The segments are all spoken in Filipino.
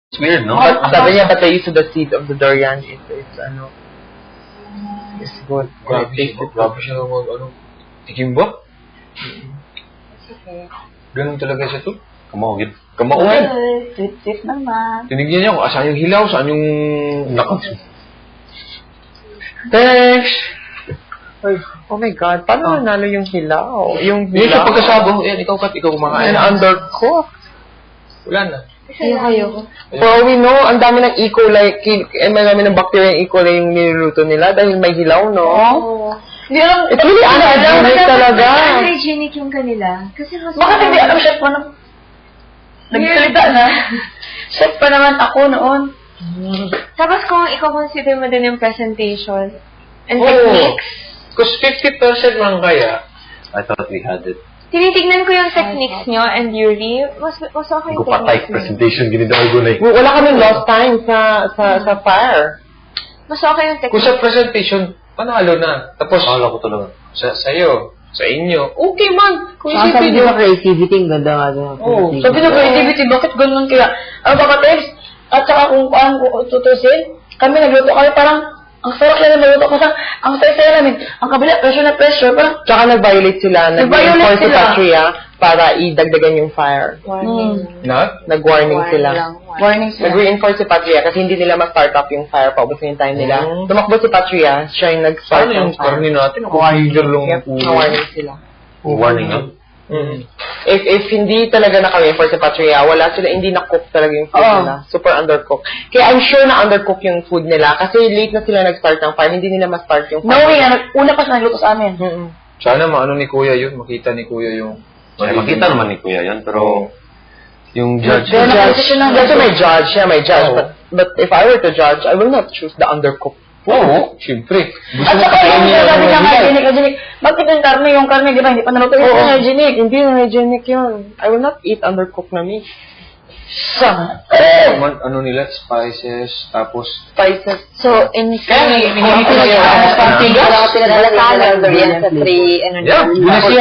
It's weird, no? Sabi niya, but the use of the seed of the durian is good. Grabe siya tikim ba? Okay. Ganun talaga siya to. Kamawagid. Sweet naman. Tinignan niya kung saan yung hilaw, saan yung nakas. Thanks! Oh my God, paano nanalo yung hilaw? Yung Yun siya pagkasabong, yan, ikaw kumakain. And undercooked. Wala na. Ayoko. For all we know, ang dami ng E. coli, marami ng bacteria ng E. coli yung niluluto nila dahil may hilaw, no? Oo. Hindi alam. It's really unhygienic talaga. Unhygienic yung kanila. Kasi bakit hindi alam, chef pa naman? Nagsalita na. Chef pa naman ako noon. Tapos kung i-consider mo din yung presentation and techniques. Because 50% lang kaya. I thought we had it. Tinitignan ko yung techniques nyo and Yuri, mas okay yung patay techniques presentation, ginidaway ko na Wala kami lost time sa fire. Mas okay yung techniques. Kung sa presentation, panalo na. Tapos, Akala ko talaga. Sa'yo, sa inyo, okay man. Kung Sabi isipin niyo nyo. creativity, ang ganda nga doon. Sabi niya creativity, bakit ganun kaya? Ang bakatels, at saka kung tutusin, kami nagluto kami parang, ang sarap na nagluto ko sa, ang saya-saya namin, ang kabila, pressure, parang, Tsaka nag-violate sila. Nag-violate sila. Para idagdagan yung fire. Warning. Nag-warning sila. warning sila. Nag-reinforce si Patria kasi hindi nila ma-start up yung fire paubos yung time nila. Tumakbo si Patria, siya yung nag-start Paano yung ng fire. karni natin? Ako hider lang Yep, na-warning sila. Warning, no? If hindi talaga naka-reinforce si Patria, hindi na-cook talaga yung food nila. Super undercooked. Kaya I'm sure na undercooked yung food nila kasi late na sila nag-start ng fire, hindi nila ma-start yung fire. Knowing na, una pa siya nagluto sa amin. Sana maano ni Kuya yun, makita ni Kuya yung... Ay, makita naman ni Kuya yan, pero yung judge... May judge. But if I were to judge, I will not choose the undercooked. Oo, siyempre. At saka yung sabi niya hygienic. Bakit yung karne, di ba, hindi pa naluto? Oo, hygienic. Hindi yung hygienic yun. I will not eat undercooked na meat. Ano nila, spices, tapos... Spices. So, in binasihan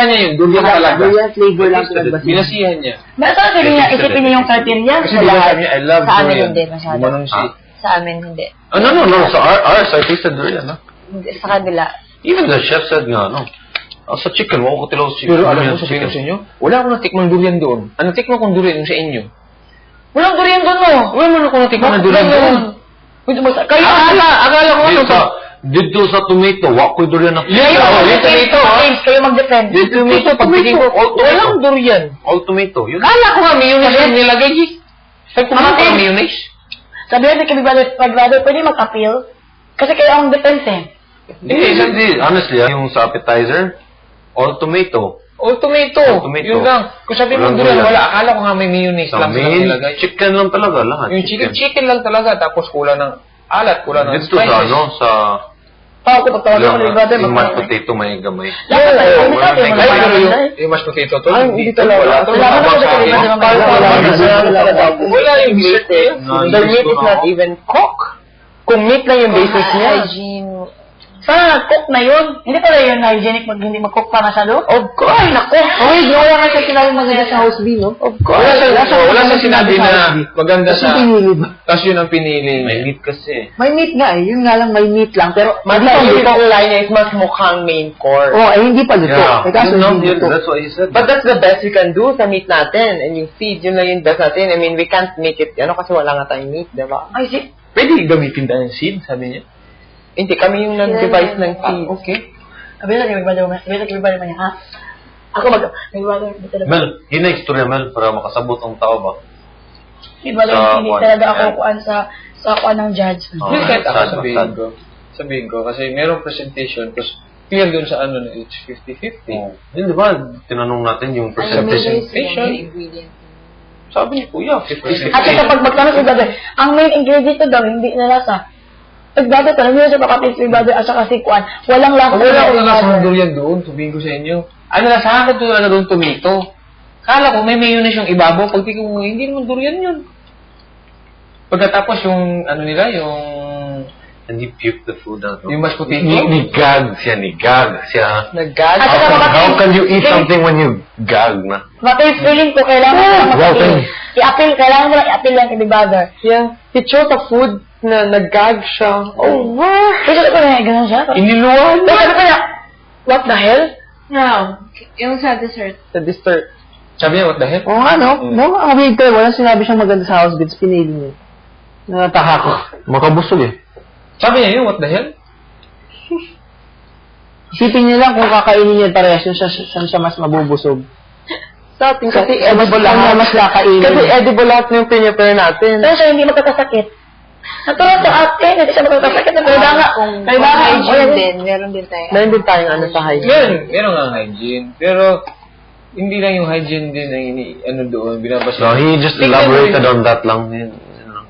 niya yun. Durian talaga. Durian flavor lang sila. Binasihan niya. Basta isipin niya yung tortilla. Kasi binasihan niya, I love Sa amin durian. hindi masyado. Gumanong siya. Sa amin hindi. No. Sa ours, I tasted durian, no? Sa kabila. Even the chef said nga, no? Sa chicken, wala ko tilaw sa chicken. Pero alam mo, sabihin ko sa inyo, wala akong natikmang durian doon. Ang natikman kong durian yung sa inyo. Walang durian doon, no? Wala mo na akong natikman ng durian doon. Kayo, Akala ko ano sa... Dito sa tomato, wala ko durian na. Yung tomato, James, kayo mag-defend. yung tomato, pagtingin ko, walang durian. All tomato. Yun. Kala ko nga, mayonnaise yung nilagay. Sabi ko, ano mayonnaise? Sabi natin kami brother, pwede mag-appeal. Kasi kayo ang defense eh. Hindi. Honestly, yung sa appetizer, all tomato. O tomato. Yun lang. Kung sabi mo Walang durian, durian. wala. Akala ko nga may mayonnaise Sa lang sila main, nilagay. chicken lang talaga, lahat. Yung chicken lang talaga. Tapos kulang ng alat, kulang ng Dito sa spices. sa... Pao ko pagtawagan ko ni brother. Yung mashed potato may gamay. Yung mashed potato to. Ay, hindi talaga. Wala yung meat eh. The meat is not even cooked. Kung meat lang yung basis niya. Hygiene. Sana cook na yun. Hindi pala yun hygienic hindi mag-cook pa masyado. Of course. Ay, naku. Ay, wala nga siya sinabi maganda sa house B, no? Of course. Wala sa sinabi na maganda sa... pinili ba? Tapos yun ang pinili. May meat kasi. May meat nga eh. Yun nga lang may meat lang. Pero yung line niya is mas mukhang main course. Oh, ay hindi pa luto. Yeah. Kaso hindi luto. That's what he said. But that's the best we can do sa meat natin. And yung feed, yun lang yung best natin. I mean, we can't make it, kasi wala nga tayong meat, di ba? Ay, si... Pwede gamitin tayo ng seed, sabi niya. Hindi, kami yung nag-device ng feed. Okay. Sabi na kayo mag-brother niya, ha? Ako mag-brother. Mel, hina-istorya Mel para makasabot ang tao ba? Hindi talaga ako kuan sa kuan ng judge. Hindi kahit ako sabihin ko. Kasi merong presentation, kasi clear doon sa ano na it's 50-50. Hindi ba, tinanong natin yung percentage. Sabi ni Kuya, 50-50. At kapag magtanong si brother, ang main ingredient daw, hindi nalasa. Pag brother, tanong nyo sa kapatid si brother at saka si kuan, walang lasa. Wala akong nalasahan durian doon, sabihin ko sa inyo. Ano nasahan ko doon tomato. Kala ko may mayonnaise yung ibabaw, pag tingin mo, hindi naman durian yun. Pagkatapos yung, ano nila, And he puked the food out. Yung mashed potato? Nigag siya. Nag-gag. At saka How can you eat something when you gag na? Matilis feeling ko, kailangan mo i-appeal, kailangan mo lang i-appeal lang kay Big Brother. Yeah. He chose a food na nag-gag siya. Oh, wow. Kasi sabi ko na, gano'n siya. Iniluwan Pero sabi ko na, what the hell? No. Yung sa dessert. Sa dessert. Sabi niya, what the heck? Oo nga, no? No, kabig ko. Walang sinabi siyang maganda sa house goods. Pinili niya. Nataka ko. Makabusog eh. Sabi niya yun, what the hell? Isipin niya lang kung kakainin niya parehas yun, saan siya mas mabubusog. Sa atin, kasi Mas edible lahat. lahat. Mas kakainin. Kasi edible lahat na yung prepare natin. Pero siya hindi magkakasakit. Natural sa atin, hindi siya magkakasakit. Kailangan, Kung hygiene din, meron din tayo. Meron din tayong ano sa hygiene. Meron nga hygiene. Pero, hindi lang yung hygiene din ang doon, binabasa. No, he just elaborated on that lang.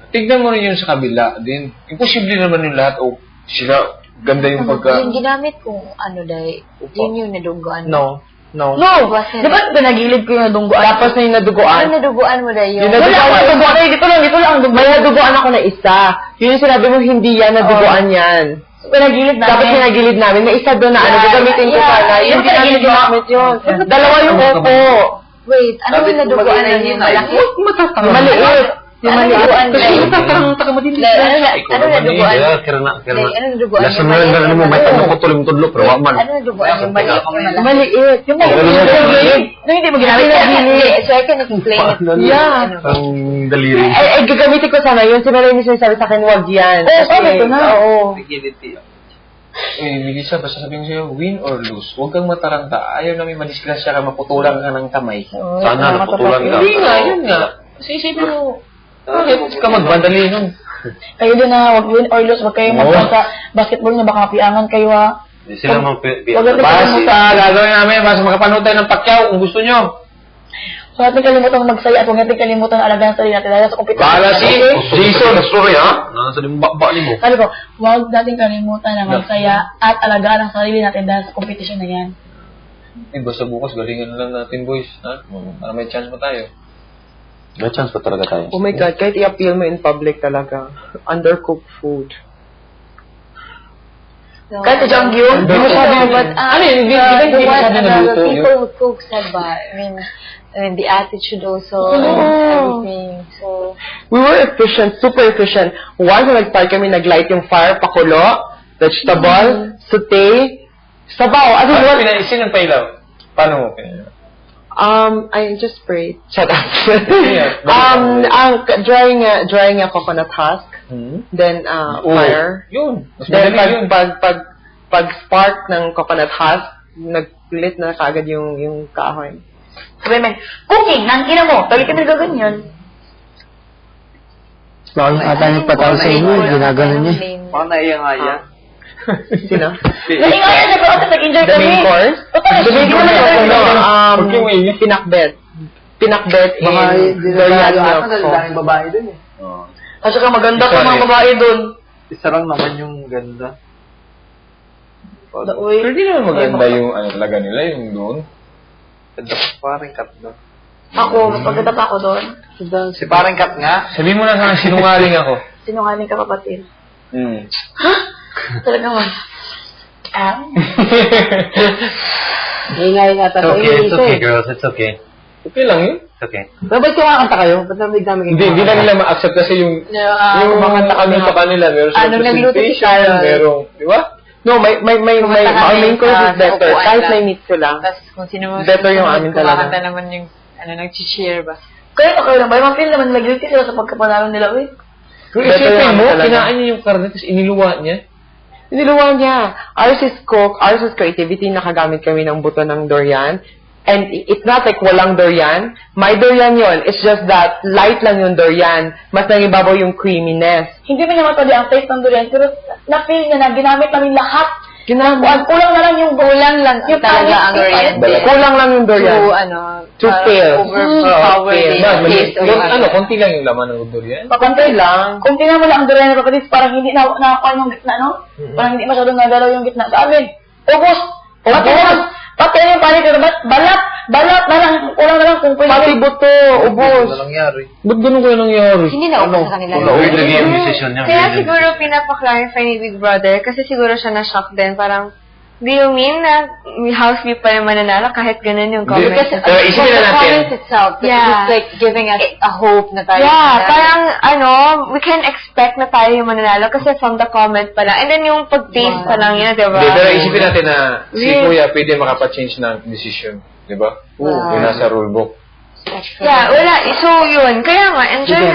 Tignan mo rin yun sa kabila din. Imposible naman yung lahat. O, sila, ganda yung pagka... Yung ginamit kong ano dahil, yun yung naduguan. No. No! Di ba pinagilid ko yung nadungguan? Tapos na yung naduguan. Ano naduguan mo dahil Yung yung... naduguan. Wala akong naduguan. Dito lang ang duguan. May naduguan ako na isa. Yun yung sinabi mo, hindi yan naduguan yan. Pinagilid namin. Dapat pinagilid namin. May isa doon na ano, gagamitin ko sana. Yung Hindi namin pinagilid mo. ginamit yun. Dalawa yung opo. Wait, ano yung naduguan na yun? Malaki? Maliit. Yung Ano maliit. naduguan Kasi dahil? yung Ano naduguan? Ano naduguan? Lasa mo lang mo, may tanong ko tulim-tudlo, pero waman. Ano naduguan? Yung maliit yung malaki? maliit. Yung maliit. Nung hindi mo ginamit. So I can explain it. Yeah. Ang daliri. Ay, gagamitin ko sana yun. Sinala yung sabi sa akin, wag yan. Oo, sabi ko na. Oo. Melissa, basta sabihin sa'yo, win or lose. Huwag kang mataranta. Ayaw namin madisgrasya ka, maputulan ka ng kamay. Sana, naputulan ka. Hindi nga, yun nga. Kasi isipin mo, bakit ka magbandali nun? Kayo din na, wag win or lose. Wag kayo magpasa sa basketball na baka piangan kayo ha. Hindi sila Wag mga natin Basta gagawin namin, basta makapanood tayo ng Pacquiao kung gusto nyo. So natin kalimutan magsaya at huwag natin kalimutan alagaan sa sarili natin dahil sa competition. Bahala si Jason. Sorry ha? Nasa limbaba ni mo. Sabi ko, huwag natin kalimutan na magsaya at alagaan ang sarili natin dahil sa competition na yan. Eh, basta bukas, galingan lang natin, boys. Ha? Para may chance pa tayo. May chance pa talaga tayo. Oh my God, kahit i-appeal mo in public talaga. Undercooked food. So, Kahit sa Janggyo, hindi mo sabi but Ano yun? Hindi masyado naluto. people who cook said ba, I mean, the attitude also, everything. So, We were efficient, super efficient. Once na nag-start kami, nag-light yung fire, pakulo, vegetable, sauté, sabaw. Ano Ano yun? sino ang pailaw? Paano mo pinailaw? I just sprayed. Shut up. Yeah. Drying a coconut husk, then fire. Yun. Mas Then madali yun. pag spark ng coconut husk, nag-lit na kagad yung kahoy. sabi namin, cooking, nang ina mo, talagang kami gaganyan. Bakit ata nagpataw sa inyo, ginaganon niya. Parang naiya nga yan. Sino? Naingaya siya pero kasi nag-enjoy The kami. main course? Totoo, The main course hindi pinakbet. Pinakbet Baka in dinadalo Dorian ata, Milk. daming babae dun eh. At saka maganda pa mga babae doon. Isa lang naman yung ganda. Uy, Pero di naman maganda yung ano talaga nila, yung doon. Ganda parang cut doon. ako, mas maganda pa ako doon. Si parang cut nga. Sabihin mo na sa akin, sinungaling ako. Sinungaling ka kapatid. Talagang wala. Ingay nga It's okay, it's okay, girls. It's okay. Okay lang yun. It's okay. Pero ba't kumakanta kayo? Ba't narinig namin Hindi na nila ma-accept kasi yung mga kanta kami sa kanila. Meron sa nagluto si presentation, Carol. merong, di ba? No, may our main course is better. Kahit may meat sila. Tapos kung sino mo Better yung amin talaga. kumakanta naman yung, nag-cheer ba? Kaya okay lang ba? Yung feel naman nag-guilty sila sa pagkapanalo nila, uy. Kung Better isipin yung mo, amin talaga. kinain niya yung karne, tapos iniluwa niya. Niluwa niya. Ours is cook, ours is creativity. Nakagamit kami ng buto ng durian. And it's not like walang durian. May durian yon. It's just that light lang yung durian. Mas nangibabaw yung creaminess. Hindi pa niya matali ang taste ng durian, pero na-feel niya na ginamit namin lahat. Ginamit. Kulang na lang yung Kulang lang Yung talaga pangit, ang durian. Kulang lang yung durian. To fail. overpower fail. the taste of Konti lang yung laman ng durian. Papantay lang. Kung tingnan mo lang ang durian na kapatid, parang hindi nakakuha yung gitna, no? Parang hindi masyadong nagalaw yung gitna. Sa amin, ubos. Pati yung panig, balat. Balat na lang, kulang na lang kung pwede. Pati buto, ubos. Ano nangyari? Ba't ganun kaya nangyari? Hindi na ubos sa kanila. Weird lagi yung decision niya. Kaya siguro pinapa-clarify ni Big Brother kasi siguro siya na-shock din. Parang, do you mean na house view pa yung mananalo kahit ganun yung comment? Because Pero isipin na the natin. comment itself, Yeah. it's like giving us a hope na tayo. Yeah, parang we can expect na tayo yung mananalo kasi from the comment pa lang. And then yung pag-taste pa lang yun, diba? Hindi, pero isipin natin na si Weird. Kuya pwede makapa-change ng decision. Di ba? Wow. Yung nasa rulebook. Yeah, wala. So yun. Kaya nga, enjoy na